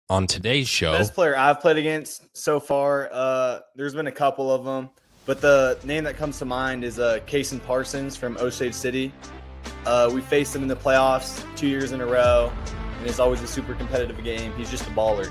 On today's show, Best player I've played against so far, there's been a couple of them, but the name that comes to mind is Cason Parsons from Osage City. We faced him in the playoffs 2 years in a row, and it's always a super competitive game. He's just a baller.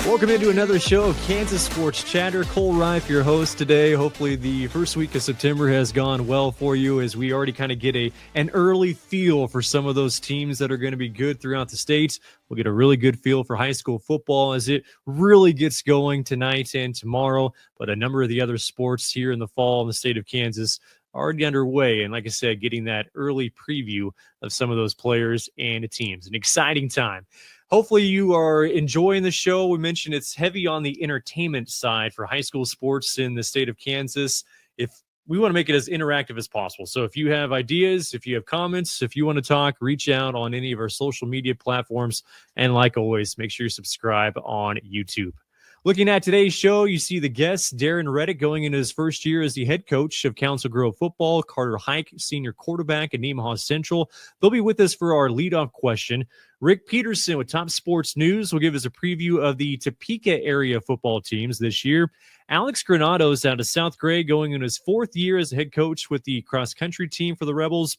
Welcome into another show of Kansas Sports Chatter. Cole Rife, your host today. Hopefully the first week of September has gone well for you as we already kind of get an early feel for some of those teams that are going to be good throughout the state. We'll get a really good feel for high school football as it really gets going tonight and tomorrow. But a number of the other sports here in the fall in the state of Kansas are already underway. And like I said, getting that early preview of some of those players and teams. An exciting time. Hopefully you are enjoying the show. We mentioned it's heavy on the entertainment side for high school sports in the state of Kansas. If we want to make it as interactive as possible. So if you have ideas, if you have comments, if you want to talk, reach out on any of our social media platforms. And like always, make sure you subscribe on YouTube. Looking at today's show, you see the guest, Derron Reddick, going into his first year as the head coach of Council Grove football, Carter Hajek, senior quarterback at Nemaha Central. They'll be with us for our leadoff question. Rick Peterson with Top Sports News will give us a preview of the Topeka area football teams this year. Alex Granados out of South Gray going in his fourth year as head coach with the cross-country team for the Rebels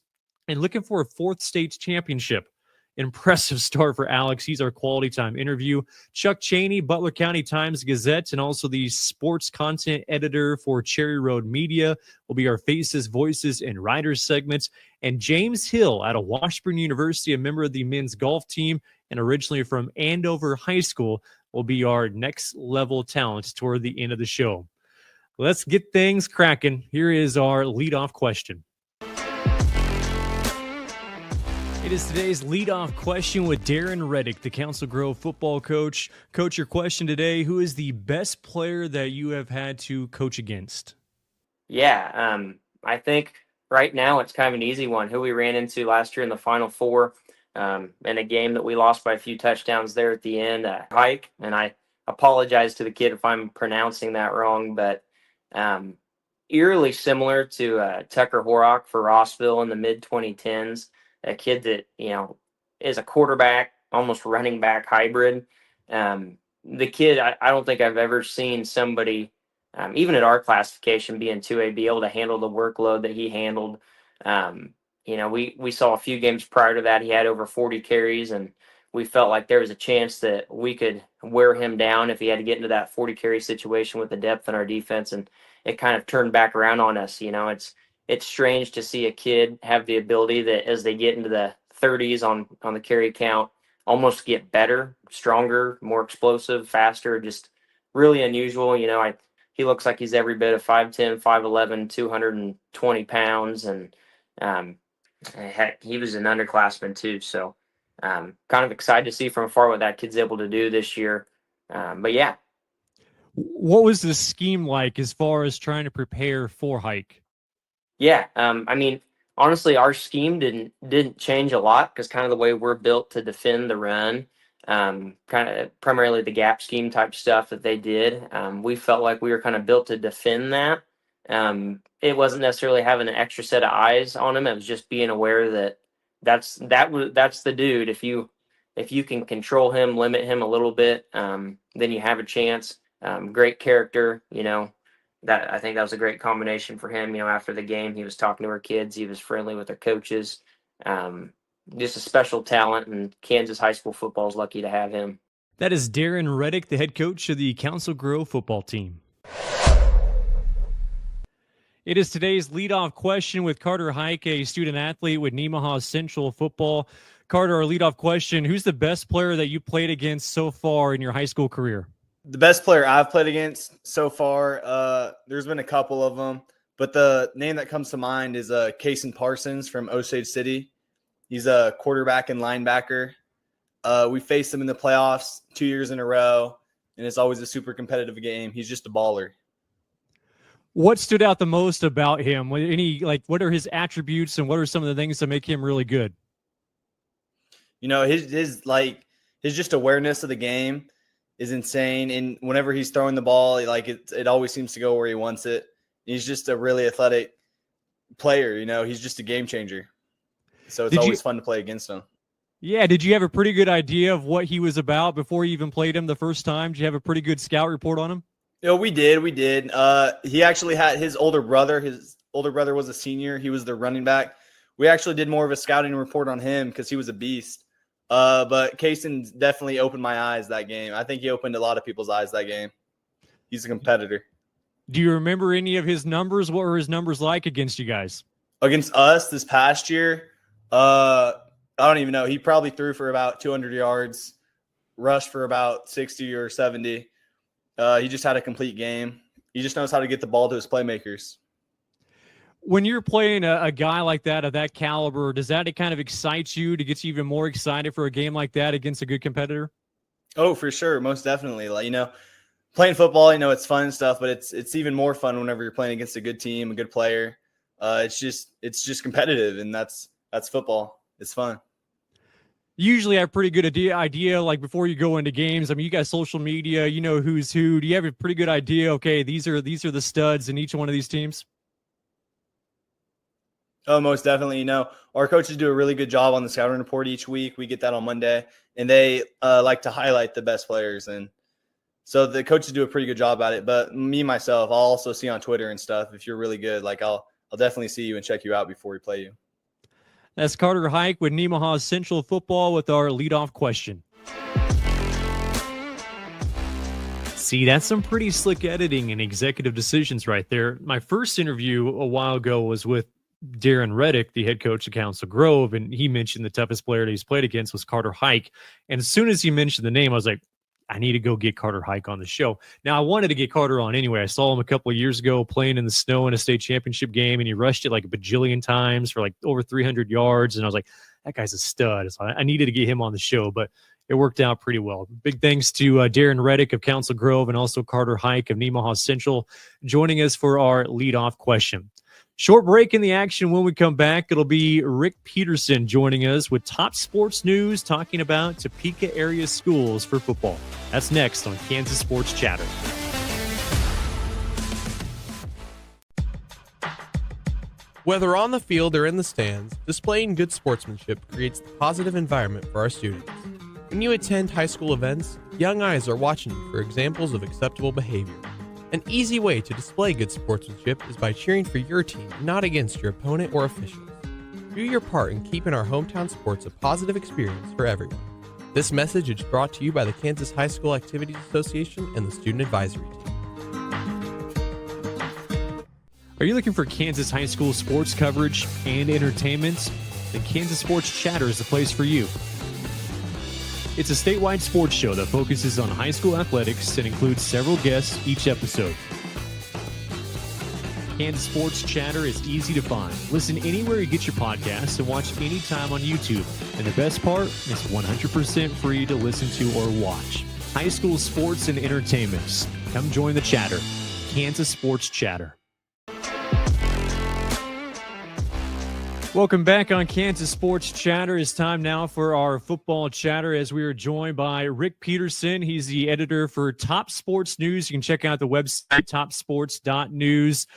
and looking for a fourth state championship. Impressive start for Alex. He's our quality time interview. Chuck Chaney, Butler County Times-Gazette, and also the sports content editor for Cherry Road Media, will be our Faces, Voices, and Writers segments. And James Hill out of Washburn University, a member of the men's golf team and originally from Andover High School, will be our next level talent toward the end of the show. Let's get things cracking. Here is our leadoff question. It is today's leadoff question with Derron Reddick, the Council Grove football coach. Coach, your question today, who is the best player that you have had to coach against? Yeah, I think right now it's kind of an easy one. Who we ran into last year in the Final Four in a game that we lost by a few touchdowns there at the end, Hajek. And I apologize to the kid if I'm pronouncing that wrong, but eerily similar to Tucker Horrock for Rossville in the mid-2010s. A kid that, is a quarterback, almost running back hybrid. The kid, I don't think I've ever seen somebody, even at our classification, being 2A, be able to handle the workload that he handled. We saw a few games prior to that. He had over 40 carries, and we felt like there was a chance that we could wear him down if he had to get into that 40 carry situation with the depth in our defense. And it kind of turned back around on us. It's strange to see a kid have the ability that as they get into the 30s on the carry count, almost get better, stronger, more explosive, faster, just really unusual. He looks like he's every bit of 5'10", 5'11", 220 pounds. And heck, he was an underclassman too. So kind of excited to see from afar what that kid's able to do this year. But yeah. What was the scheme like as far as trying to prepare for Hajek? Yeah, honestly, our scheme didn't change a lot because kind of the way we're built to defend the run, kind of primarily the gap scheme type stuff that they did. We felt like we were kind of built to defend that. It wasn't necessarily having an extra set of eyes on him. It was just being aware that that's the dude. If you can control him, limit him a little bit, then you have a chance. Great character, I think that was a great combination for him. After the game, he was talking to our kids. He was friendly with our coaches. Just a special talent, and Kansas high school football is lucky to have him. That is Derron Reddick, the head coach of the Council Grove football team. It is today's leadoff question with Carter Hajek, a student athlete with Nemaha Central football. Carter, our leadoff question, who's the best player that you played against so far in your high school career? The best player I've played against so far, there's been a couple of them, but the name that comes to mind is Cason Parsons from Osage City. He's a quarterback and linebacker. We faced him in the playoffs 2 years in a row, and it's always a super competitive game. He's just a baller. What stood out the most about him? What are his attributes, and what are some of the things that make him really good? You know, his just awareness of the game is insane. And whenever he's throwing the ball, like it always seems to go where he wants it. He's just a really athletic player. You know, he's just a game changer. So it's always fun to play against him. Yeah. Did you have a pretty good idea of what he was about before you even played him the first time? Did you have a pretty good scout report on him? We did. He actually had his older brother. His older brother was a senior. He was the running back. We actually did more of a scouting report on him because he was a beast. But Kaysen definitely opened my eyes that game. I think he opened a lot of people's eyes that game. He's a competitor. Do you remember any of his numbers? What were his numbers like against you guys? Against us this past year, I don't even know. He probably threw for about 200 yards, rushed for about 60 or 70. He just had a complete game. He just knows how to get the ball to his playmakers. When you're playing a guy like that of that caliber, does that kind of excite you to get you even more excited for a game like that against a good competitor? Oh, for sure. Most definitely. Like, you know, playing football, you know, it's fun and stuff, but it's even more fun whenever you're playing against a good team, a good player. It's just competitive, and that's football. It's fun. Usually I have pretty good idea like before you go into games. I mean, you got social media, you know who's who. Do you have a pretty good idea? Okay, these are the studs in each one of these teams. Oh, most definitely. You know, our coaches do a really good job on the scouting report each week. We get that on Monday, and they like to highlight the best players. And so the coaches do a pretty good job at it. But me, myself, I'll also see on Twitter and stuff. If you're really good, like I'll definitely see you and check you out before we play you. That's Carter Hajek with Nemaha Central Football with our leadoff question. See, that's some pretty slick editing and executive decisions right there. My first interview a while ago was with Derron Reddick, the head coach of Council Grove, and he mentioned the toughest player that he's played against was Carter Hajek. And as soon as he mentioned the name, I was like, I need to go get Carter Hajek on the show. Now, I wanted to get Carter on anyway. I saw him a couple of years ago playing in the snow in a state championship game, and he rushed it like a bajillion times for like over 300 yards. And I was like, that guy's a stud. So I needed to get him on the show, but it worked out pretty well. Big thanks to Derron Reddick of Council Grove and also Carter Hajek of Nemaha Central joining us for our leadoff question. Short break in the action. When we come back, it'll be Rick Peterson joining us with top sports news, talking about Topeka area schools for football. That's next on Kansas Sports Chatter. Whether on the field or in the stands, displaying good sportsmanship creates the positive environment for our students. When you attend high school events, young eyes are watching you for examples of acceptable behavior. An easy way to display good sportsmanship is by cheering for your team, not against your opponent or officials. Do your part in keeping our hometown sports a positive experience for everyone. This message is brought to you by the Kansas High School Activities Association and the Student Advisory Team. Are you looking for Kansas high school sports coverage and entertainment? Then Kansas Sports Chatter is the place for you. It's a statewide sports show that focuses on high school athletics and includes several guests each episode. Kansas Sports Chatter is easy to find. Listen anywhere you get your podcasts and watch anytime on YouTube. And the best part, it's 100% free to listen to or watch. High school sports and entertainment. Come join the chatter. Kansas Sports Chatter. Welcome back on Kansas Sports Chatter. It's time now for our football chatter as we are joined by Rick Peterson. He's the editor for Top Sports News. You can check out the website, topsports.news,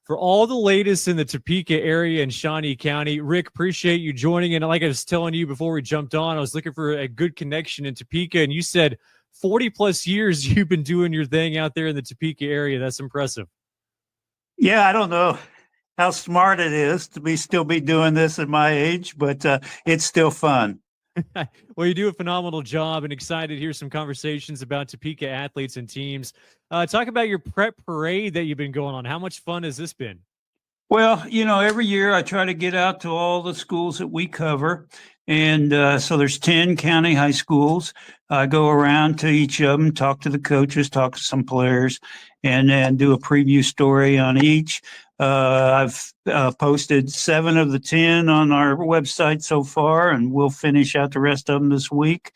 for all the latest in the Topeka area and Shawnee County. Rick, appreciate you joining. And like I was telling you before we jumped on, I was looking for a good connection in Topeka, and you said 40-plus years you've been doing your thing out there in the Topeka area. That's impressive. Yeah, I don't know how smart it is to still be doing this at my age, but it's still fun. Well, you do a phenomenal job, and excited to hear some conversations about Topeka athletes and teams. Talk about your prep parade that you've been going on. How much fun has this been? Well, you know, every year I try to get out to all the schools that we cover. And so there's 10 county high schools. I go around to each of them, talk to the coaches, talk to some players, and then do a preview story on each. I've posted 7 of the 10 on our website so far, and we'll finish out the rest of them this week.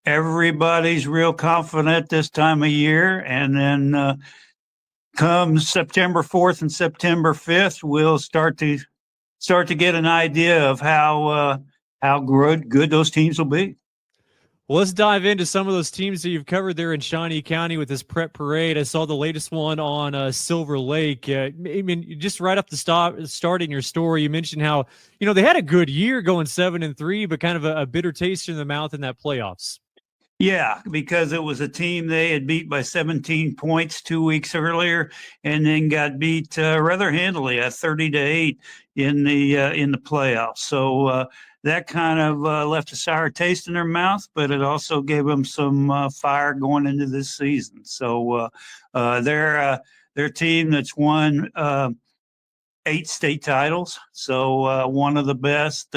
Everybody's real confident this time of year. And then come September 4th and September 5th, we'll start to get an idea of how how good those teams will be. Well, let's dive into some of those teams that you've covered there in Shawnee County with this prep parade. I saw the latest one on Silver Lake. I mean, just right up the start in your story, you mentioned how, they had a good year going 7-3, but kind of a bitter taste in the mouth in that playoffs. Yeah, because it was a team they had beat by 17 points 2 weeks earlier, and then got beat rather handily at 30-8 in the playoffs. So that kind of left a sour taste in their mouth, but it also gave them some fire going into this season. So they're a team that's won 8 state titles, so one of the best.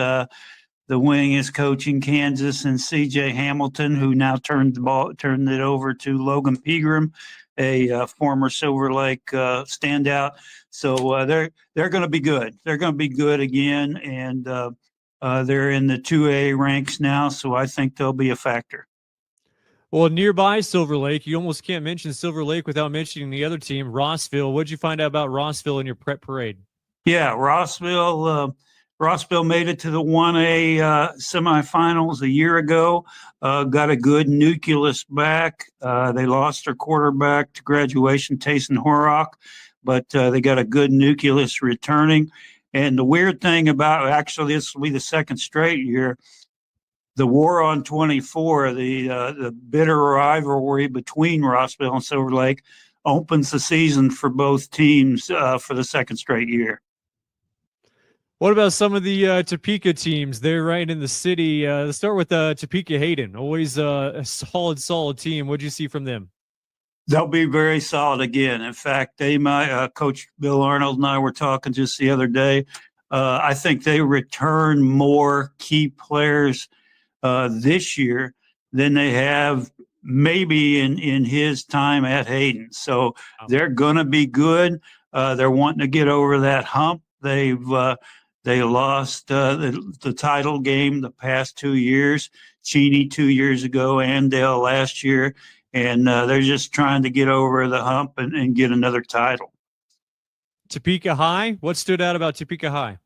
The wing is coaching Kansas and C.J. Hamilton, who now turned it over to Logan Pegram, a former Silver Lake standout. So they're going to be good. They're going to be good again, and they're in the 2A ranks now. So I think they'll be a factor. Well, nearby Silver Lake, you almost can't mention Silver Lake without mentioning the other team, Rossville. What did you find out about Rossville in your prep parade? Yeah, Rossville made it to the 1A semifinals a year ago, got a good nucleus back. They lost their quarterback to graduation, Tayson Horrock, but they got a good nucleus returning. And the weird thing about, actually, this will be the second straight year, the War on 24, the bitter rivalry between Rossville and Silver Lake, opens the season for both teams for the second straight year. What about some of the Topeka teams? They're right in the city. Let's start with Topeka Hayden. Always a solid team. What did you see from them? They'll be very solid again. In fact, Coach Bill Arnold and I were talking just the other day. I think they return more key players this year than they have maybe in his time at Hayden. So they're going to be good. They're wanting to get over that hump. They lost the title game the past 2 years, Chaney 2 years ago, Andale last year, and they're just trying to get over the hump and get another title. Topeka High, what stood out about Topeka High?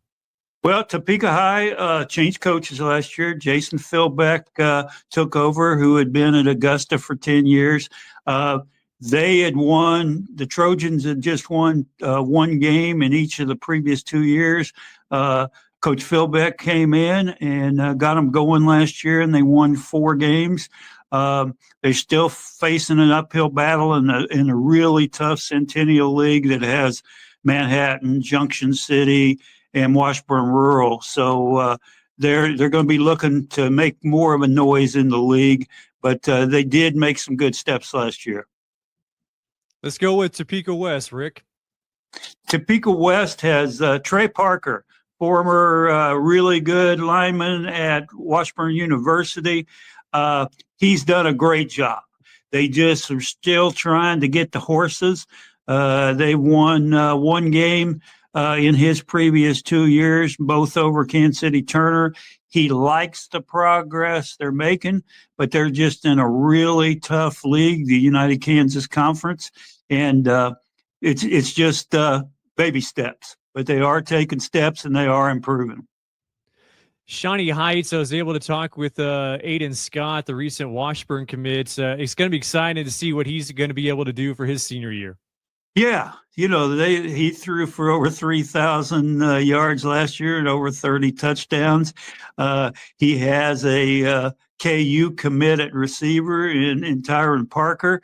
Well, Topeka High changed coaches last year. Jason Philbeck took over, who had been at Augusta for 10 years. They had won, the Trojans had just won one game in each of the previous 2 years. Coach Philbeck came in and got them going last year, and they won 4 games. They're still facing an uphill battle in a really tough Centennial League that has Manhattan, Junction City, and Washburn Rural. So they're going to be looking to make more of a noise in the league, but they did make some good steps last year. Let's go with Topeka West, Rick. Topeka West has Trey Parker, former really good lineman at Washburn University. He's done a great job. They just are still trying to get the horses. They won one game in his previous 2 years, both over Kansas City Turner. He likes the progress they're making, but they're just in a really tough league, the United Kansas Conference, and it's just baby steps. But they are taking steps and they are improving. Shawnee Heights, I was able to talk with Aiden Scott, the recent Washburn commit. It's going to be exciting to see what he's going to be able to do for his senior year. Yeah, he threw for over 3,000 yards last year and over 30 touchdowns. He has a KU commit at receiver in Tyron Parker.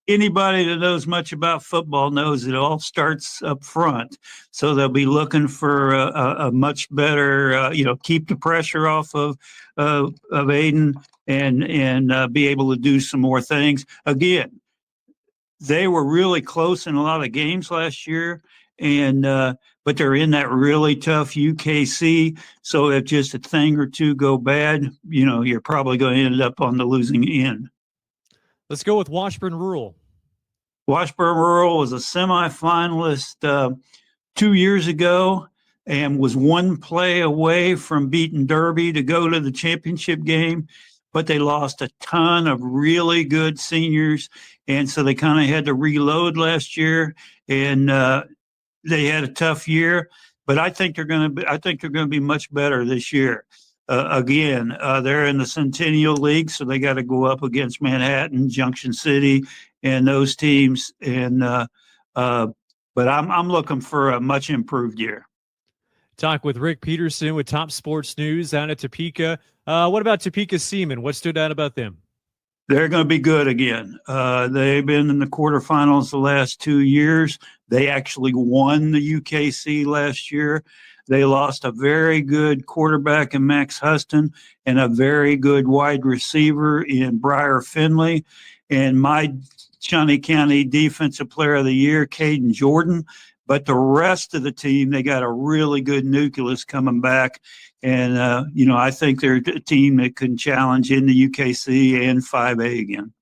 Anybody that knows much about football knows it all starts up front. So they'll be looking for a much better, keep the pressure off of Aiden and be able to do some more things. Again, they were really close in a lot of games last year, but they're in that really tough UKC. So if just a thing or two go bad, you're probably going to end up on the losing end. Let's go with Washburn Rural. Washburn Rural was a semifinalist 2 years ago and was one play away from beating Derby to go to the championship game. But they lost a ton of really good seniors, and so they kind of had to reload last year, and they had a tough year. but I think they're going to be much better this year. Again, they're in the Centennial League, so they got to go up against Manhattan, Junction City, and those teams. But I'm looking for a much improved year. Talk with Rick Peterson with Top Sports News down at Topeka. What about Topeka Seaman? What stood out about them? They're going to be good again. They've been in the quarterfinals the last 2 years. They actually won the UKC last year. They lost a very good quarterback in Max Huston and a very good wide receiver in Briar Finley. And my Chaney County Defensive Player of the Year, Caden Jordan. But the rest of the team, they got a really good nucleus coming back. And, I think they're a team that can challenge in the UKC and 5A again.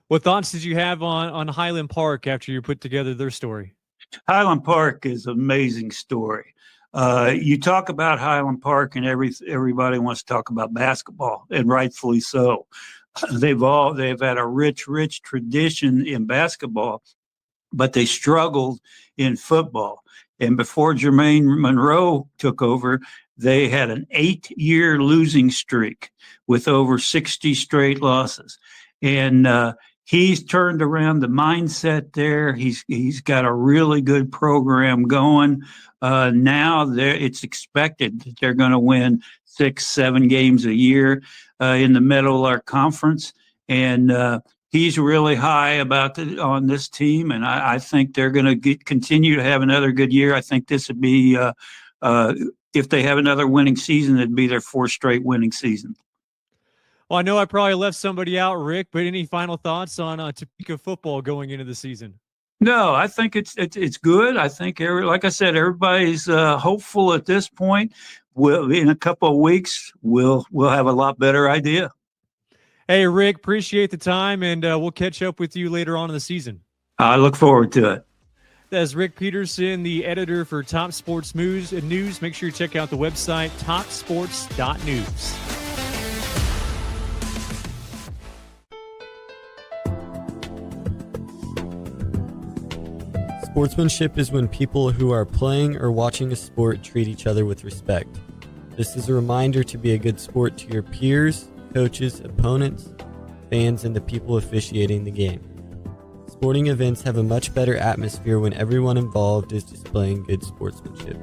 What thoughts did you have on Highland Park after you put together their story? Highland Park is an amazing story. You talk about Highland Park and everybody wants to talk about basketball, and rightfully so. They've had a rich tradition in basketball, but they struggled in football. And before Jermaine Monroe took over, they had an 8-year losing streak with over 60 straight losses. And he's turned around the mindset there. He's got a really good program going. Now it's expected that they're going to win 6-7 games a year in the Meadowlark Conference. And he's really high on this team, and I think they're going to continue to have another good year. I think this would be, if they have another winning season, it'd be their 4th straight winning season. Well, I know I probably left somebody out, Rick, but any final thoughts on Topeka football going into the season? No, I think it's good. I think, like I said, everybody's hopeful at this point. In a couple of weeks, we'll have a lot better idea. Hey, Rick, appreciate the time, and we'll catch up with you later on in the season. I look forward to it. That's Rick Peterson, the editor for Top Sports News. Make sure you check out the website, topsports.news. Sportsmanship is when people who are playing or watching a sport treat each other with respect. This is a reminder to be a good sport to your peers, coaches, opponents, fans, and the people officiating the game. Sporting events have a much better atmosphere when everyone involved is displaying good sportsmanship.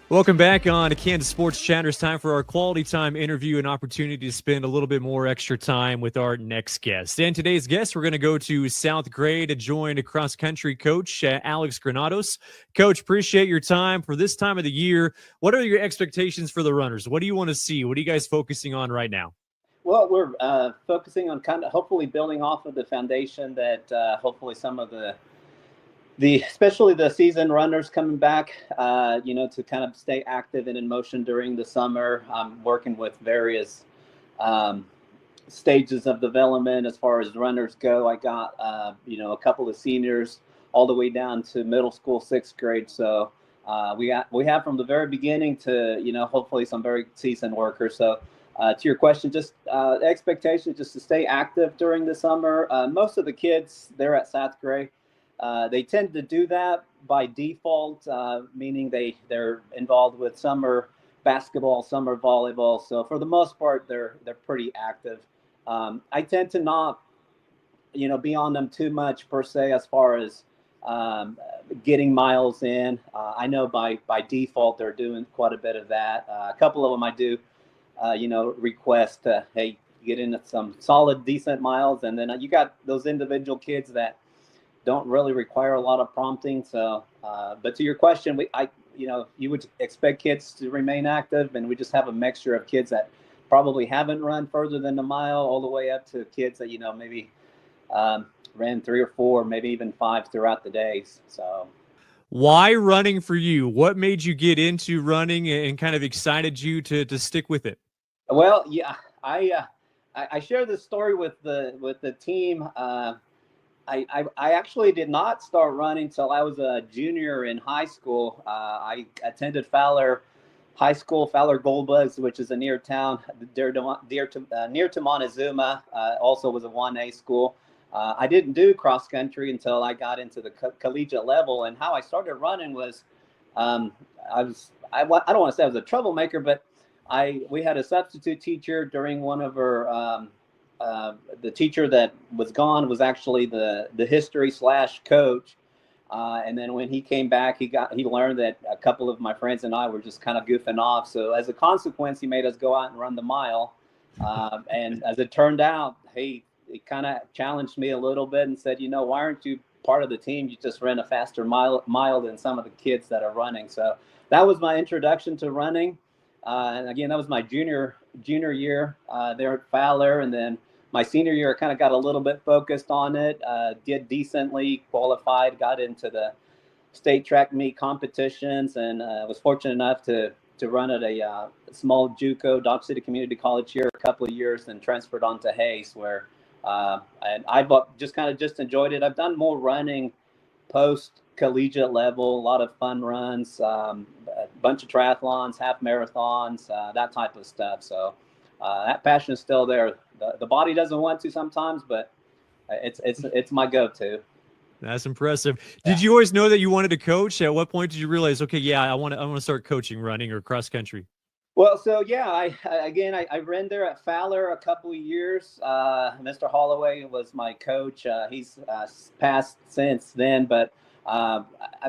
Welcome back on to Kansas Sports Chatter. It's time for our quality time interview, an opportunity to spend a little bit more extra time with our next guest. And today's guest, we're going to go to South Gray to join a cross-country coach, Alex Granados. Coach, appreciate your time for this time of the year. What are your expectations for the runners? What do you want to see? What are you guys focusing on right now? Well, we're focusing on kind of hopefully building off of the foundation that hopefully some of especially the season runners coming back, to kind of stay active and in motion during the summer. I'm working with various stages of development as far as runners go. I got, a couple of seniors all the way down to middle school, 6th grade. So we have from the very beginning to, hopefully some very seasoned workers. So to your question, just expectation just to stay active during the summer. Most of the kids there at South Gray, they tend to do that by default, meaning they're involved with summer basketball, summer volleyball. So for the most part, they're pretty active. I tend to not, be on them too much per se as far as getting miles in. I know by default they're doing quite a bit of that. A couple of them I do, request, hey, get in some solid, decent miles, and then you got those individual kids that don't really require a lot of prompting. So, but to your question, you would expect kids to remain active, and we just have a mixture of kids that probably haven't run further than a mile, all the way up to kids that maybe ran 3 or 4, maybe even 5 throughout the days. So, why running for you? What made you get into running and kind of excited you to stick with it? Well, yeah, I share this story with the team. I actually did not start running till I was a junior in high school. I attended Fowler high school, Fowler Goldbugs, which is a near town, near to Montezuma, also was a 1A school. I didn't do cross country until I got into the collegiate level, and how I started running was, I don't want to say I was a troublemaker, but we had a substitute teacher during one of her, the teacher that was gone was actually the history / coach. And then when he came back, he learned that a couple of my friends and I were just kind of goofing off. So as a consequence, he made us go out and run the mile. And as it turned out, he kind of challenged me a little bit and said, why aren't you part of the team? You just ran a faster mile than some of the kids that are running. So that was my introduction to running. And again, that was my junior year there at Fowler. And then my senior year, I kind of got a little bit focused on it, did decently, qualified, got into the state track meet competitions, and was fortunate enough to run at a small JUCO, Dodge City Community College here a couple of years, and transferred on to Hayes, where and I just enjoyed it. I've done more running post collegiate level, a lot of fun runs, a bunch of triathlons, half marathons, that type of stuff. So that passion is still there. The body doesn't want to sometimes, but it's my go-to. That's impressive. Did you always know that you wanted to coach? At what point did you realize, okay, yeah, I want to start coaching running or cross country? Well, so yeah, I ran there at Fowler a couple of years. Mr. Holloway was my coach. He's passed since then, but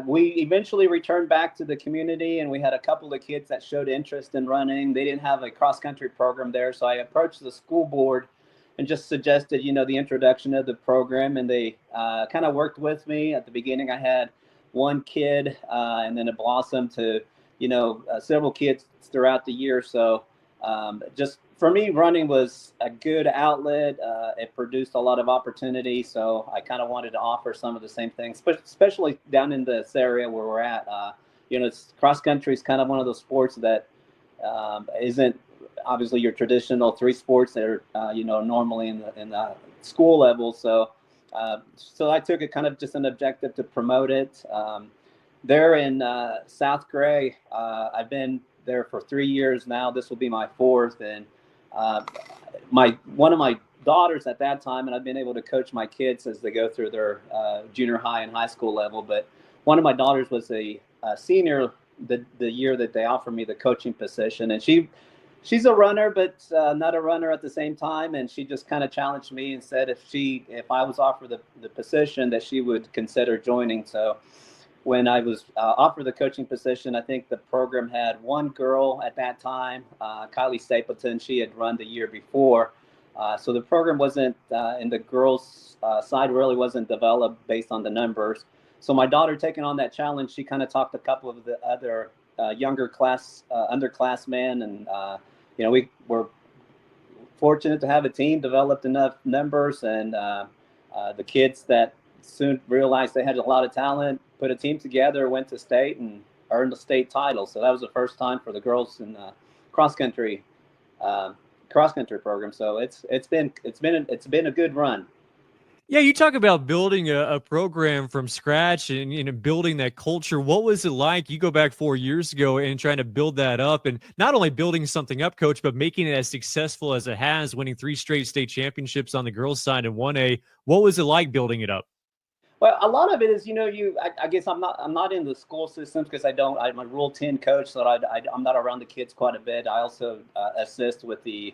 we eventually returned back to the community, and we had a couple of kids that showed interest in running. They didn't have a cross-country program there, so I approached the school board and just suggested, the introduction of the program, and they kind of worked with me. At the beginning, I had one kid, and then it blossomed to, several kids throughout the year. So just for me, running was a good outlet. It produced a lot of opportunity. So I kind of wanted to offer some of the same things, but especially down in this area where we're at. It's cross country is kind of one of those sports that isn't obviously your traditional 3 sports that are, normally in the school level. So I took it kind of just an objective to promote it. There in South Gray, I've been there for 3 years now. This will be my 4th, and one of my daughters at that time, and I've been able to coach my kids as they go through their junior high and high school level. But one of my daughters was a senior the year that they offered me the coaching position, and she's a runner, but not a runner at the same time. And she just kind of challenged me and said if I was offered the position, that she would consider joining. So when I was offered the coaching position, I think the program had one girl at that time, Kylie Stapleton. She had run the year before. So the program wasn't, in the girls' side really wasn't developed based on the numbers. So my daughter taking on that challenge, she kind of talked a couple of the other younger underclassmen. And, we were fortunate to have a team, developed enough numbers, and the kids that soon realized they had a lot of talent, put a team together, went to state, and earned a state title. So that was the first time for the girls in cross country program. So it's been a good run. Yeah, you talk about building a program from scratch and building that culture. What was it like? You go back 4 years ago and trying to build that up, and not only building something up, Coach, but making it as successful as it has, winning 3 straight state championships on the girls' side and 1A. What was it like building it up? Well, a lot of it is, I guess I'm not in the school systems because I'm a Rule 10 coach, so I'm not around the kids quite a bit. I also assist with the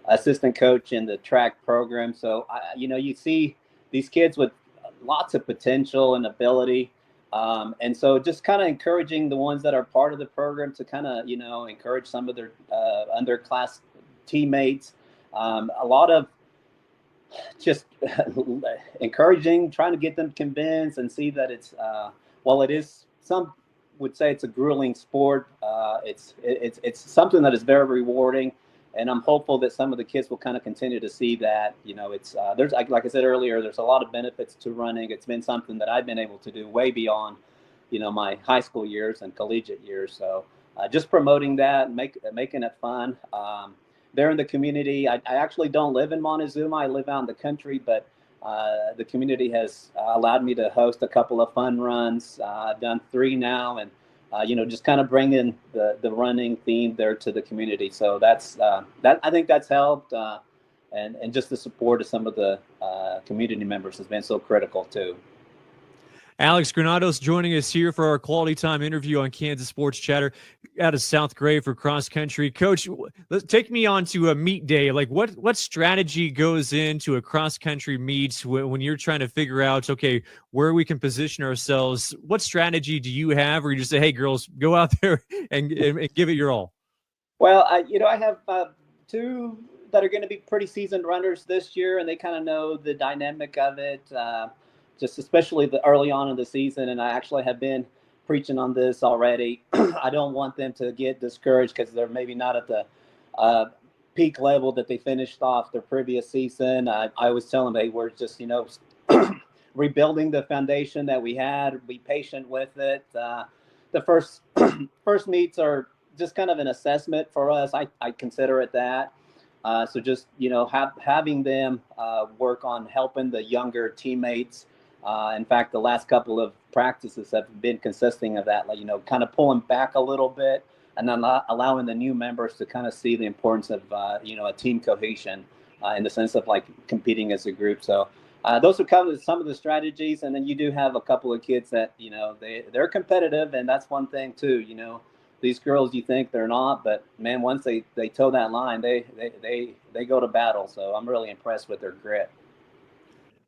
assistant coach in the track program. So, you see these kids with lots of potential and ability. And so just kind of encouraging the ones that are part of the program to kind of, encourage some of their underclass teammates. A lot of just encouraging, trying to get them convinced and see that it's, while it is, some would say it's a grueling sport, it's something that is very rewarding. And I'm hopeful that some of the kids will kind of continue to see that, it's, there's, like I said earlier, there's a lot of benefits to running. It's been something that I've been able to do way beyond, my high school years and collegiate years. So just promoting that, making it fun. There in the community, I actually don't live in Montezuma. I live out in the country, but the community has allowed me to host a couple of fun runs. I've done 3 now, and just kind of bringing the running theme there to the community. So that's that. I think that's helped, and just the support of some of the community members has been so critical too. Alex Granados joining us here for our quality time interview on Kansas Sports Chatter out of South Gray for cross country. Coach, take me on to a meet day. Like what strategy goes into a cross country meet when you're trying to figure out, okay, where we can position ourselves? What strategy do you have, or you just say, hey girls, go out there and give it your all? Well, I have two that are going to be pretty seasoned runners this year, and they kind of know the dynamic of it. Just especially the early on in the season, and I actually have been preaching on this already. I don't want them to get discouraged because they're maybe not at the peak level that they finished off their previous season. I always tell them, hey, we're just, rebuilding the foundation that we had. Be patient with it. The first meets are just kind of an assessment for us. I consider it that. So just, having them work on helping the younger teammates. In fact, the last couple of practices have been consisting of that, kind of pulling back a little bit and then allowing the new members to kind of see the importance of, a team cohesion in the sense of like competing as a group. So those are kind of some of the strategies. And then you do have a couple of kids that, they're competitive, and that's one thing too, these girls, you think they're not, but man, once they toe that line, they go to battle. So I'm really impressed with their grit.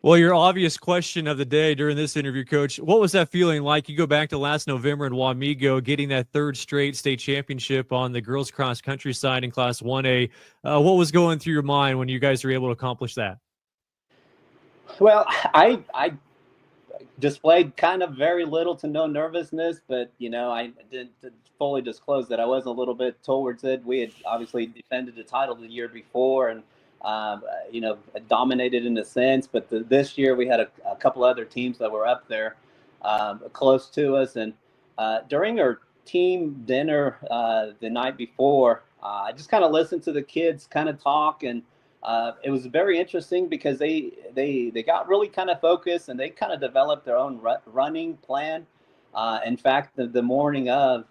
Well, your obvious question of the day during this interview, Coach, what was that feeling like? You go back to last November in Wamego, getting that third straight state championship on the girls cross country side in Class 1A. What was going through your mind when you guys were able to accomplish that? Well, I displayed kind of very little to no nervousness, but, I did fully disclose that I was a little bit towards it. We had obviously defended the title the year before and, dominated in a sense, but this year we had a couple other teams that were up there close to us. And during our team dinner the night before, I just kind of listened to the kids kind of talk, and it was very interesting because they got really kind of focused, and they kind of developed their own running plan. In fact, the morning of,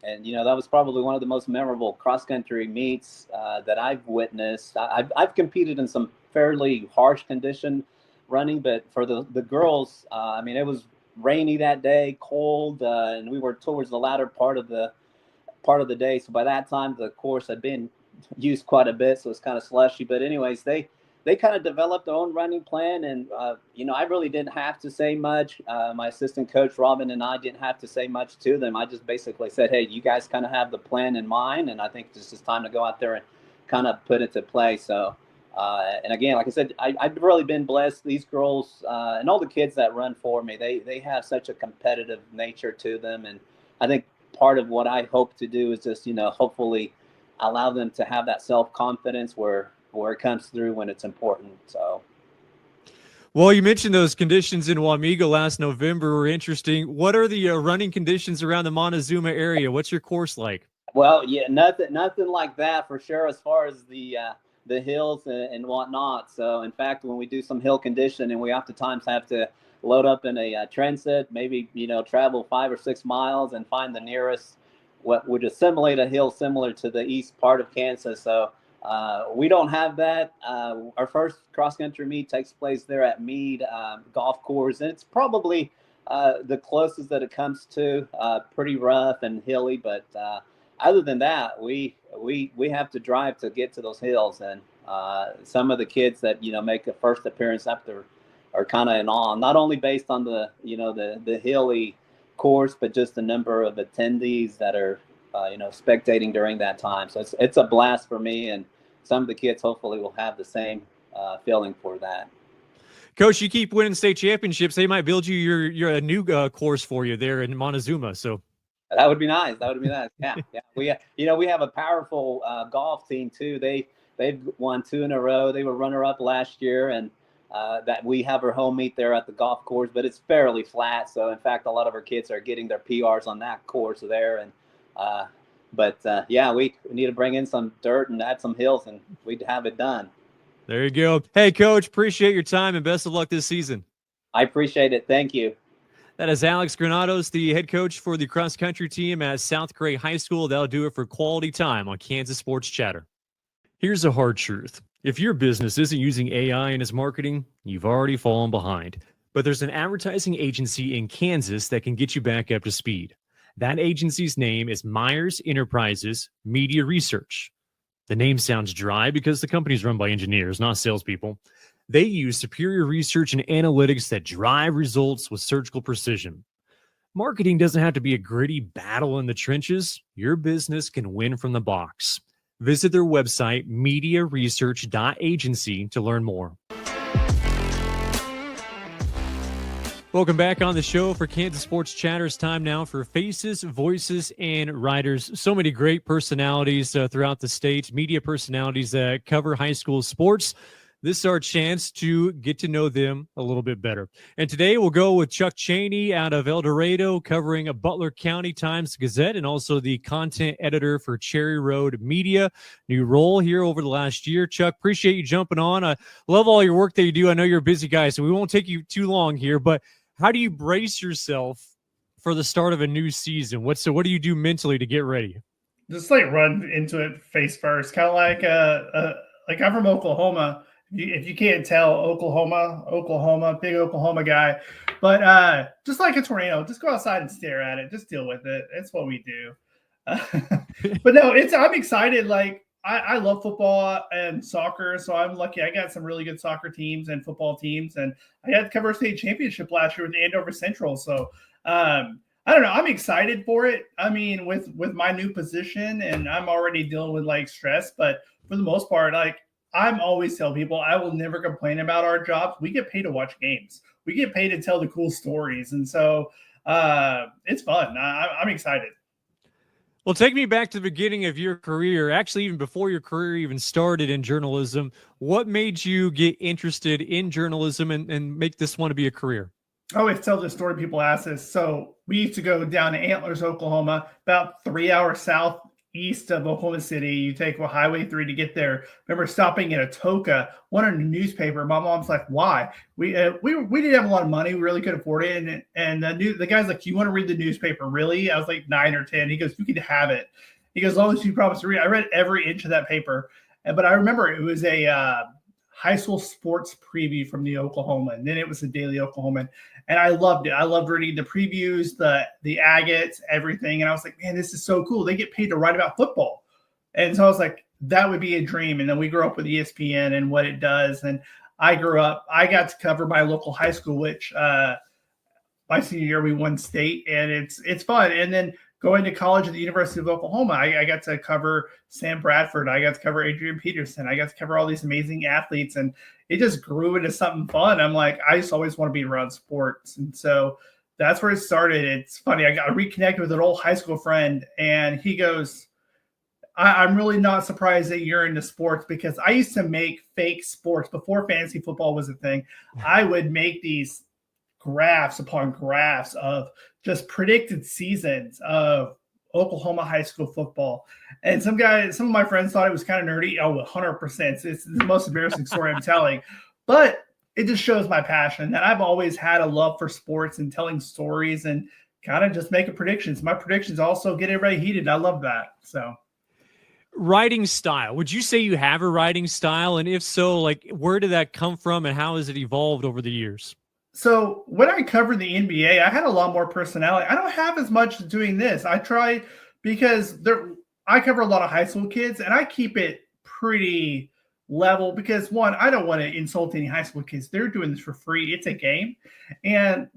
and that was probably one of the most memorable cross-country meets that I've witnessed. I've competed in some fairly harsh condition running, but for the girls, it was rainy that day, cold, and we were towards the latter part of the day. So by that time, the course had been used quite a bit, so it's kind of slushy. But anyways, they kind of developed their own running plan, and I really didn't have to say much. My assistant coach Robin and I didn't have to say much to them. I just basically said, hey, you guys kind of have the plan in mind, and I think it's just time to go out there and kind of put it to play. So and again, like I said, I've really been blessed. These girls and all the kids that run for me, they have such a competitive nature to them, and I think part of what I hope to do is just hopefully allow them to have that self-confidence where it comes through when it's important. So, well, you mentioned those conditions in Wamego last November were interesting. What are the running conditions around the Montezuma area? What's your course like? Well, yeah, nothing like that for sure, as far as the hills and whatnot. So, in fact, when we do some hill conditioning, we oftentimes have to load up in a transit, maybe travel 5 or 6 miles and find the nearest what would assimilate a hill similar to the east part of Kansas. So we don't have that. Our first cross-country meet takes place there at Meade Golf Course, and it's probably the closest that it comes to. Pretty rough and hilly, but other than that, we have to drive to get to those hills. And some of the kids that make a first appearance up there are kind of in awe, not only based on the the hilly course, but just the number of attendees that are spectating during that time. So it's a blast for me, and some of the kids hopefully will have the same feeling for that. Coach, you keep winning state championships. They might build you a new course for you there in Montezuma. So that would be nice. Yeah. We have a powerful golf team too. They've won 2 in a row. They were runner-up last year, and that we have our home meet there at the golf course, but it's fairly flat. So in fact, a lot of our kids are getting their PRs on that course there. And we need to bring in some dirt and add some hills, and we'd have it done. There you go. Hey, Coach, appreciate your time and best of luck this season. I appreciate it. Thank you. That is Alex Granados, the head coach for the cross-country team at South Cray High School. That'll do it for Quality Time on Kansas Sports Chatter. Here's a hard truth. If your business isn't using AI in its marketing, you've already fallen behind. But there's an advertising agency in Kansas that can get you back up to speed. That agency's name is Myers Enterprises Media Research. The name sounds dry because the company's run by engineers, not salespeople. They use superior research and analytics that drive results with surgical precision. Marketing doesn't have to be a gritty battle in the trenches. Your business can win from the box. Visit their website, mediaresearch.agency, to learn more. Welcome back on the show for Kansas Sports Chatter. It's time now for Faces, Voices, and Writers. So many great personalities throughout the state, media personalities that cover high school sports. This is our chance to get to know them a little bit better. And today we'll go with Chuck Chaney out of El Dorado, covering a Butler County Times-Gazette and also the content editor for Cherry Road Media. New role here over the last year. Chuck, appreciate you jumping on. I love all your work that you do. I know you're a busy guy, so we won't take you too long here, but how do you brace yourself for the start of a new season? What do you do mentally to get ready? Just like run into it face first, kind of like I'm from Oklahoma. If you can't tell, Oklahoma, big Oklahoma guy. But just like a tornado, just go outside and stare at it. Just deal with it. That's what we do. But no, I'm excited. Like I love football and soccer, so I'm lucky. I got some really good soccer teams and football teams, and I got to cover a state championship last year with Andover Central. So I don't know. I'm excited for it. I mean, with my new position, and I'm already dealing with like stress, but for the most part, like I'm always tell people, I will never complain about our jobs. We get paid to watch games. We get paid to tell the cool stories, and so it's fun. I'm excited. Well, take me back to the beginning of your career, actually even before your career even started in journalism. What made you get interested in journalism and make this want to be a career? I always tell this story. People ask this. So we used to go down to Antlers, Oklahoma, about 3 hours southeast of Oklahoma City. You take Highway 3 to get there. Remember stopping at Atoka, wanted a newspaper. My mom's like, why? We didn't have a lot of money. We really could afford it. And the guy's like, you want to read the newspaper? Really? I was like 9 or 10. He goes, you can have it. He goes, as long as you promise to read. I read every inch of that paper. But I remember it was a high school sports preview from the Oklahoman. And then it was the Daily Oklahoman. And I loved it. I loved reading the previews, the agates, everything. And I was like, man, this is so cool. They get paid to write about football. And so I was like, that would be a dream. And then we grew up with ESPN and what it does. And I got to cover my local high school, which my senior year we won state, and it's fun. And then going to college at the University of Oklahoma, I got to cover Sam Bradford. I got to cover Adrian Peterson. I got to cover all these amazing athletes, and it just grew into something fun. I'm like, I just always want to be around sports. And so that's where it started. It's funny. I got reconnected with an old high school friend, and he goes, I'm really not surprised that you're into sports, because I used to make fake sports before fantasy football was a thing. I would make these graphs upon graphs of just predicted seasons of Oklahoma high school football. And some of my friends thought it was kind of nerdy. Oh, 100%. It's the most embarrassing story I'm telling. But it just shows my passion. And I've always had a love for sports and telling stories and kind of just making predictions. My predictions also get everybody heated. I love that. So writing style. Would you say you have a writing style? And if so, like, where did that come from and how has it evolved over the years? So when I covered the NBA, I had a lot more personality. I don't have as much doing this. I try because I cover a lot of high school kids, and I keep it pretty level because, one, I don't want to insult any high school kids. They're doing this for free. It's a game. And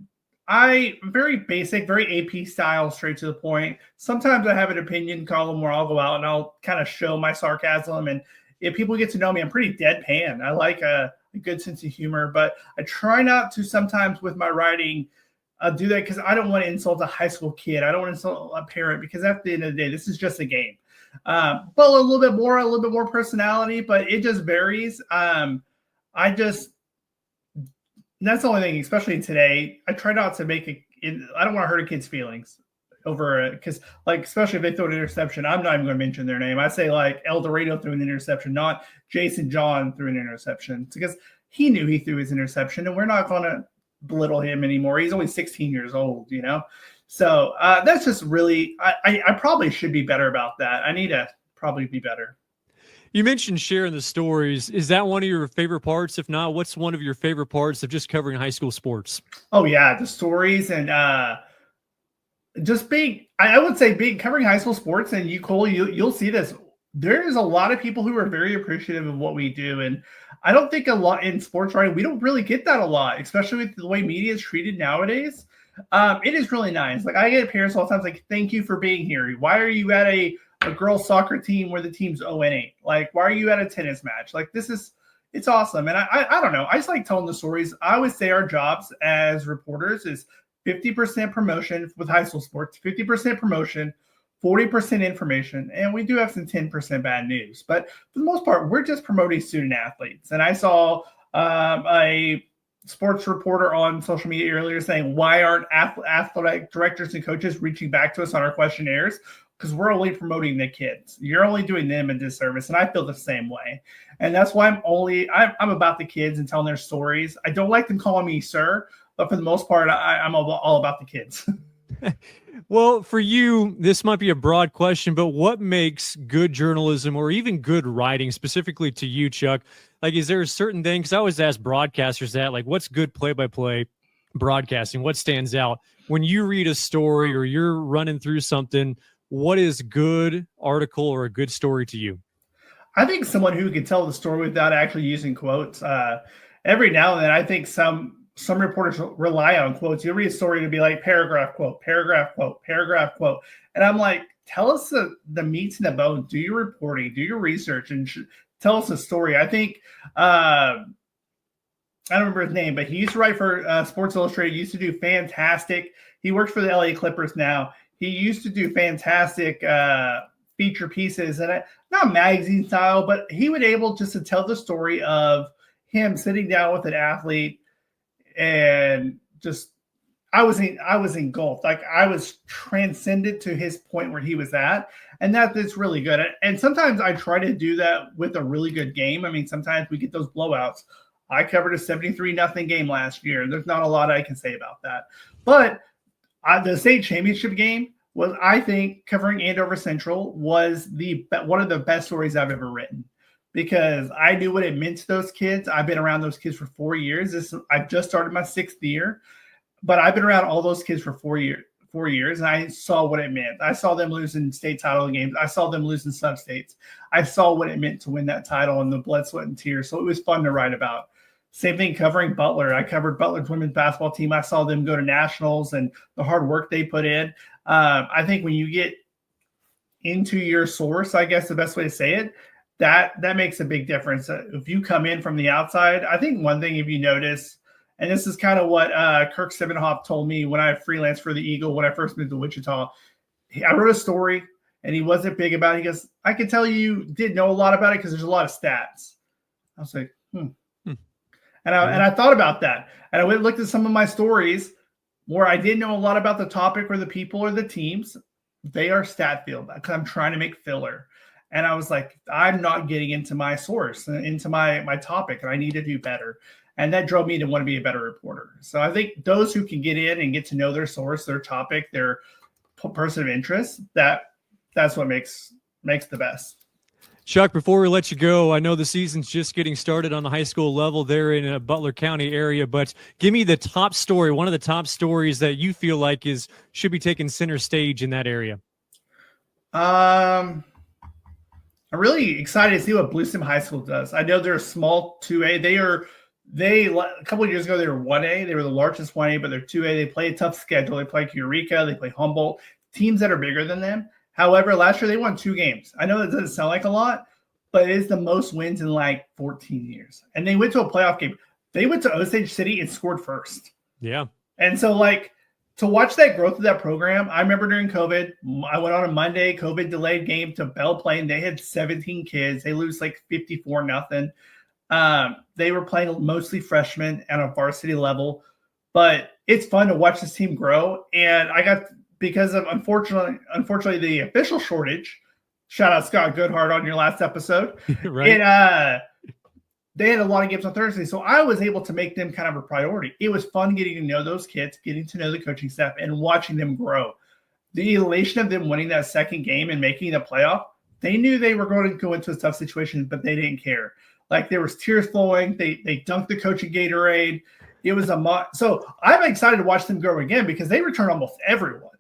very basic, very AP style, straight to the point. Sometimes I have an opinion column where I'll go out and I'll kind of show my sarcasm. And if people get to know me, I'm pretty deadpan. I like a good sense of humor, but I try not to sometimes with my writing do that because I don't want to insult a high school kid. I don't want to insult a parent because at the end of the day, this is just a game. But a little bit more personality, but it just varies. That's the only thing, especially today. I try not to make I don't want to hurt a kid's feelings over because, like, especially if they throw an interception, I'm not even going to mention their name. I say like El Dorado threw an interception, not Jason John threw an interception, because he knew he threw his interception, and we're not going to belittle him anymore. He's only 16 years old, you know? So that's just really, I probably should be better about that. I need to probably be better. You mentioned sharing the stories. Is that one of your favorite parts? If not, what's one of your favorite parts of just covering high school sports? Oh yeah, the stories and just being, I would say being covering high school sports, and you'll see this. There's a lot of people who are very appreciative of what we do. And I don't think a lot in sports writing, we don't really get that a lot, especially with the way media is treated nowadays. It is really nice. Like I get parents all the time like, thank you for being here. Why are you at a girls soccer team where the team's 0-8? Like, why are you at a tennis match? Like it's awesome. And I don't know. I just like telling the stories. I would say our jobs as reporters is 50% promotion with high school sports, 50% promotion, 40% information, and we do have some 10% bad news. But for the most part, we're just promoting student athletes. And I saw a sports reporter on social media earlier saying, why aren't athletic directors and coaches reaching back to us on our questionnaires? Because we're only promoting the kids. You're only doing them a disservice. And I feel the same way. And that's why I'm about the kids and telling their stories. I don't like them calling me sir, but for the most part, I'm all about the kids. Well, for you, this might be a broad question, but what makes good journalism or even good writing, specifically to you, Chuck? Like, is there a certain thing? Because I always ask broadcasters that, like, what's good play-by-play broadcasting? What stands out? When you read a story or you're running through something, what is good article or a good story to you? I think someone who can tell the story without actually using quotes. Every now and then, I think some reporters rely on quotes. You read a story to be like paragraph quote, paragraph quote, paragraph quote. And I'm like, tell us the meats and the bones, do your reporting, do your research, and tell us a story. I think, I don't remember his name, but he used to write for Sports Illustrated, used to do fantastic. He works for the LA Clippers now. He used to do fantastic feature pieces, and not magazine style, but he would able just to tell the story of him sitting down with an athlete. And just, I was engulfed. Like I was transcended to his point where he was at. And that's really good. And sometimes I try to do that with a really good game. I mean, sometimes we get those blowouts. I covered a 73-0 game last year. There's not a lot I can say about that. But the state championship game was, I think, covering Andover Central was one of the best stories I've ever written. Because I knew what it meant to those kids. I've been around those kids for 4 years. I've just started my 6th year, but I've been around all those kids for 4 years, and I saw what it meant. I saw them losing state title games. I saw them losing sub-states. I saw what it meant to win that title and the blood, sweat, and tears. So it was fun to write about. Same thing covering Butler. I covered Butler's women's basketball team. I saw them go to nationals and the hard work they put in. I think when you get into your source, I guess the best way to say it, that makes a big difference. If you come in from the outside, I think one thing, if you notice, and this is kind of what Kirk Sivenhoff told me when I freelanced for the Eagle when I first moved to Wichita. I wrote a story, and he wasn't big about it. He goes, I can tell you didn't know a lot about it because there's a lot of stats. I was like, And I thought about that. And I went and looked at some of my stories where I didn't know a lot about the topic or the people or the teams. They are stat filled because I'm trying to make filler. And I was like, I'm not getting into my source, into my topic, and I need to do better. And that drove me to want to be a better reporter. So I think those who can get in and get to know their source, their topic, their person of interest, that's what makes the best. Chuck, before we let you go, I know the season's just getting started on the high school level there in a Butler County area, but give me the top story, one of the top stories that you feel like should be taking center stage in that area. I'm really excited to see what Blue Sim High School does. I know they're a small 2A. They a couple of years ago, they were 1A. They were the largest 1A, but they're 2A. They play a tough schedule. They play Eureka. They play Humboldt, teams that are bigger than them. However, last year they won 2 games. I know that doesn't sound like a lot, but it is the most wins in like 14 years. And they went to a playoff game. They went to Osage City and scored first. Yeah. And so to watch that growth of that program, I remember during COVID, I went on a Monday COVID delayed game to Belle Plaine. They had 17 kids. They lose like 54-0. They were playing mostly freshmen at a varsity level, but it's fun to watch this team grow. And because of unfortunately the official shortage, shout out Scott Goodhart on your last episode. Right. they had a lot of games on Thursday. So I was able to make them kind of a priority. It was fun getting to know those kids, getting to know the coaching staff, and watching them grow. The elation of them winning that second game and making the playoff, they knew they were going to go into a tough situation, but they didn't care. Like, there was tears flowing. They dunked the coach in Gatorade. It was so I'm excited to watch them grow again because they return almost everyone.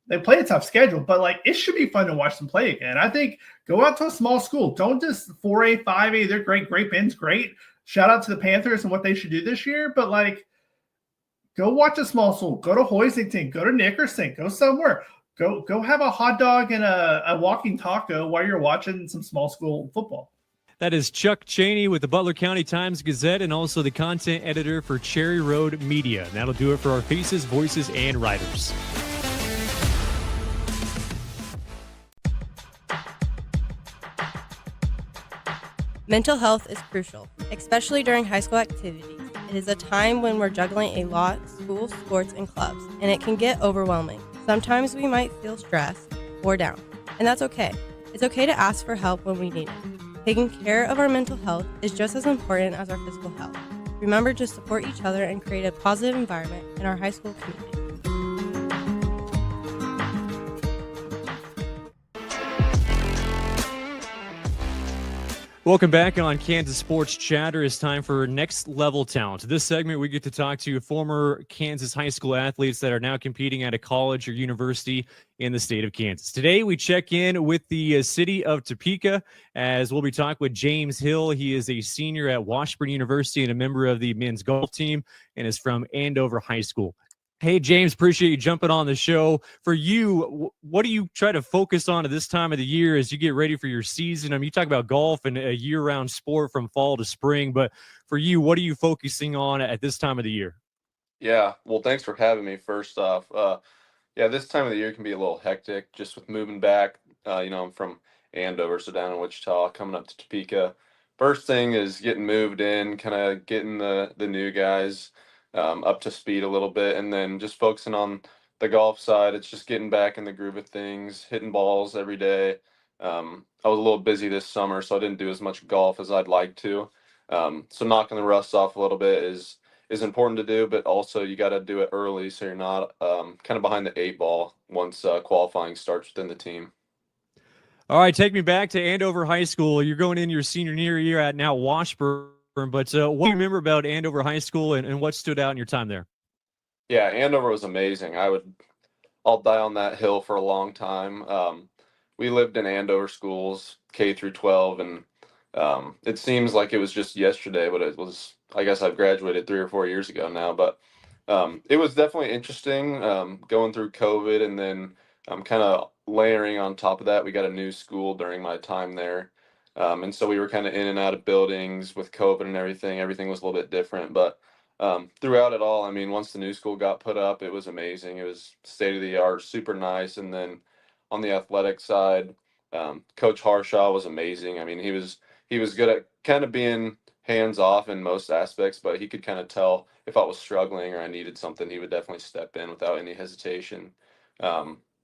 They play a tough schedule, but like, it should be fun to watch them play again. I think go out to a small school. Don't just 4A, 5A. They're great. Great Bend's great. Shout out to the Panthers and what they should do this year. But like, go watch a small school. Go to Hoisington. Go to Nickerson. Go somewhere. Go have a hot dog and a walking taco while you're watching some small school football. That is Chuck Chaney with the Butler County Times-Gazette and also the content editor for Cherry Road Media. And that'll do it for our faces, voices, and writers. Mental health is crucial, especially during high school activities. It is a time when we're juggling a lot, school, sports, and clubs, and it can get overwhelming. Sometimes we might feel stressed or down, and that's okay. It's okay to ask for help when we need it. Taking care of our mental health is just as important as our physical health. Remember to support each other and create a positive environment in our high school community. Welcome back on Kansas Sports Chatter. It's time for Next Level Talent. This segment, we get to talk to former Kansas high school athletes that are now competing at a college or university in the state of Kansas. Today, we check in with the city of Topeka, as we'll be talking with James Hill. He is a senior at Washburn University and a member of the men's golf team and is from Andover High School. Hey, James, appreciate you jumping on the show. For you, what do you try to focus on at this time of the year as you get ready for your season? I mean, you talk about golf and a year-round sport from fall to spring, but for you, what are you focusing on at this time of the year? Yeah, well, thanks for having me first off. This time of the year can be a little hectic just with moving back. I'm from Andover, so down in Wichita, coming up to Topeka. First thing is getting moved in, kind of getting the new guys up to speed a little bit, and then just focusing on the golf side. It's just getting back in the groove of things, hitting balls every day. I was a little busy this summer, so I didn't do as much golf as I'd like to. So knocking the rust off a little bit is important to do, but also you got to do it early so you're not kind of behind the eight ball once qualifying starts within the team. All right, take me back to Andover High School. You're going in your senior year at now Washburn. But what do you remember about Andover High School and what stood out in your time there? Yeah, Andover was amazing. I'll die on that hill for a long time. We lived in Andover schools, K through 12, and it seems like it was just yesterday, but it was, I guess I've graduated 3 or 4 years ago now, but it was definitely interesting going through COVID, and then kind of layering on top of that, we got a new school during my time there. And so we were kind of in and out of buildings with COVID and everything. Everything was a little bit different, but throughout it all, I mean, once the new school got put up, it was amazing. It was state of the art, super nice. And then on the athletic side, Coach Harshaw was amazing. I mean, he was good at kind of being hands off in most aspects, but he could kind of tell if I was struggling or I needed something, he would definitely step in without any hesitation.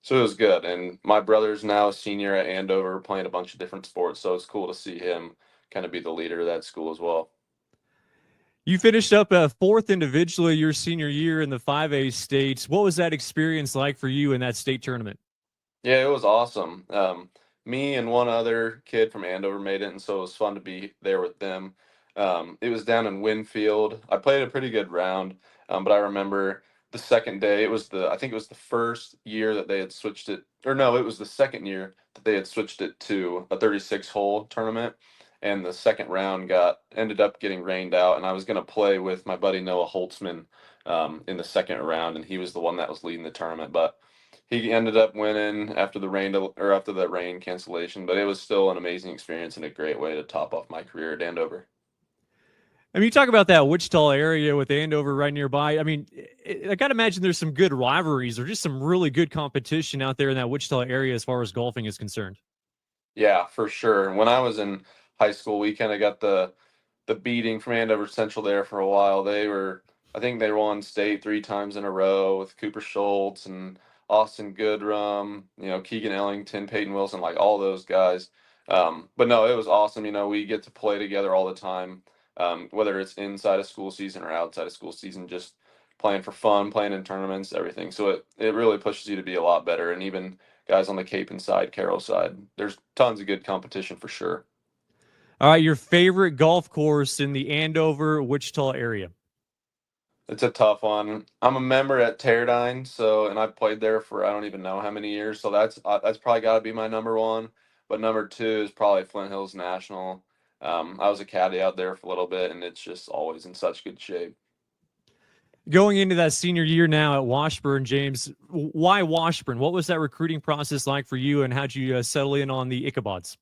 So it was good. And my brother's now a senior at Andover playing a bunch of different sports. So it's cool to see him kind of be the leader of that school as well. You finished up fourth individually your senior year in the 5A states. What was that experience like for you in that state tournament? Yeah, it was awesome. Me and one other kid from Andover made it, and so it was fun to be there with them. It was down in Winfield. I played a pretty good round, but I remember the second day, I think it was the first year that they had switched it, or no, it was the second year that they had switched it to a 36-hole tournament, and the second round ended up getting rained out, and I was going to play with my buddy Noah Holtzman in the second round, and he was the one that was leading the tournament, but he ended up winning after the rain cancellation, but it was still an amazing experience and a great way to top off my career at Andover. I mean, you talk about that Wichita area with Andover right nearby. I mean, I got to imagine there's some good rivalries or just some really good competition out there in that Wichita area as far as golfing is concerned. Yeah, for sure. When I was in high school, we kind of got the beating from Andover Central there for a while. I think they won state 3 times in a row with Cooper Schultz and Austin Goodrum, Keegan Ellington, Peyton Wilson, like all those guys. But no, it was awesome. We get to play together all the time, whether it's inside of school season or outside of school season, just playing for fun, playing in tournaments, everything. So it really pushes you to be a lot better. And even guys on the Cape side, Carroll side, there's tons of good competition for sure. All right, your favorite golf course in the Andover, Wichita area? It's a tough one. I'm a member at Teradyne, and I've played there for I don't even know how many years. So that's probably got to be my number one. But number two is probably Flint Hills National. I was a caddy out there for a little bit, and it's just always in such good shape. Going into that senior year now at Washburn, James, why Washburn? What was that recruiting process like for you, and how'd you settle in on the Ichabods?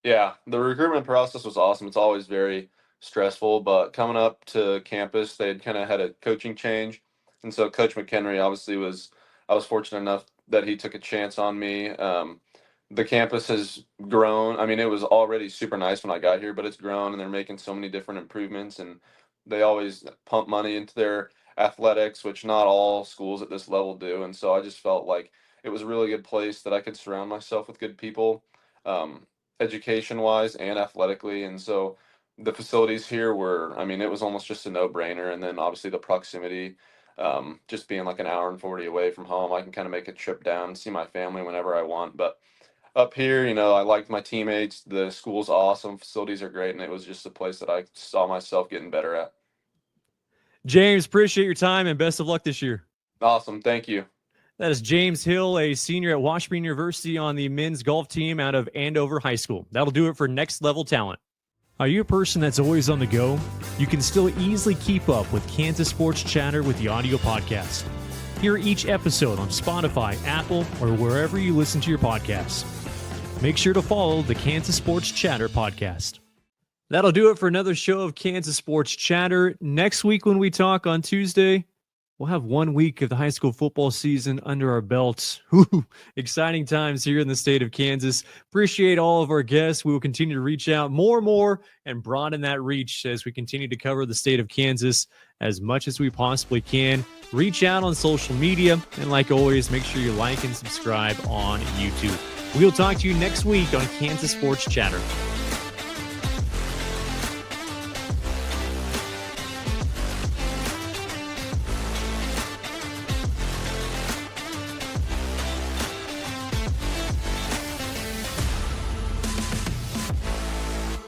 Yeah, the recruitment process was awesome. It's always very stressful, but coming up to campus, they had kind of had a coaching change. And so Coach McHenry obviously I was fortunate enough that he took a chance on me. The campus has grown. I mean, it was already super nice when I got here, but it's grown and they're making so many different improvements, and they always pump money into their athletics, which not all schools at this level do. And so I just felt like it was a really good place that I could surround myself with good people. Education wise and athletically. And so the facilities here it was almost just a no brainer. And then obviously the proximity, just being like an hour and 40 away from home, I can kind of make a trip down and see my family whenever I want. But up here, I liked my teammates. The school's awesome. Facilities are great. And it was just a place that I saw myself getting better at. James, appreciate your time and best of luck this year. Awesome. Thank you. That is James Hill, a senior at Washburn University on the men's golf team out of Andover High School. That'll do it for Next Level Talent. Are you a person that's always on the go? You can still easily keep up with Kansas Sports Chatter with the audio podcast. Hear each episode on Spotify, Apple, or wherever you listen to your podcasts. Make sure to follow the Kansas Sports Chatter podcast. That'll do it for another show of Kansas Sports Chatter. Next week when we talk on Tuesday, we'll have 1 week of the high school football season under our belts. Exciting times here in the state of Kansas. Appreciate all of our guests. We will continue to reach out more and broaden that reach as we continue to cover the state of Kansas as much as we possibly can. Reach out on social media. And like always, make sure you like and subscribe on YouTube. We'll talk to you next week on Kansas Sports Chatter.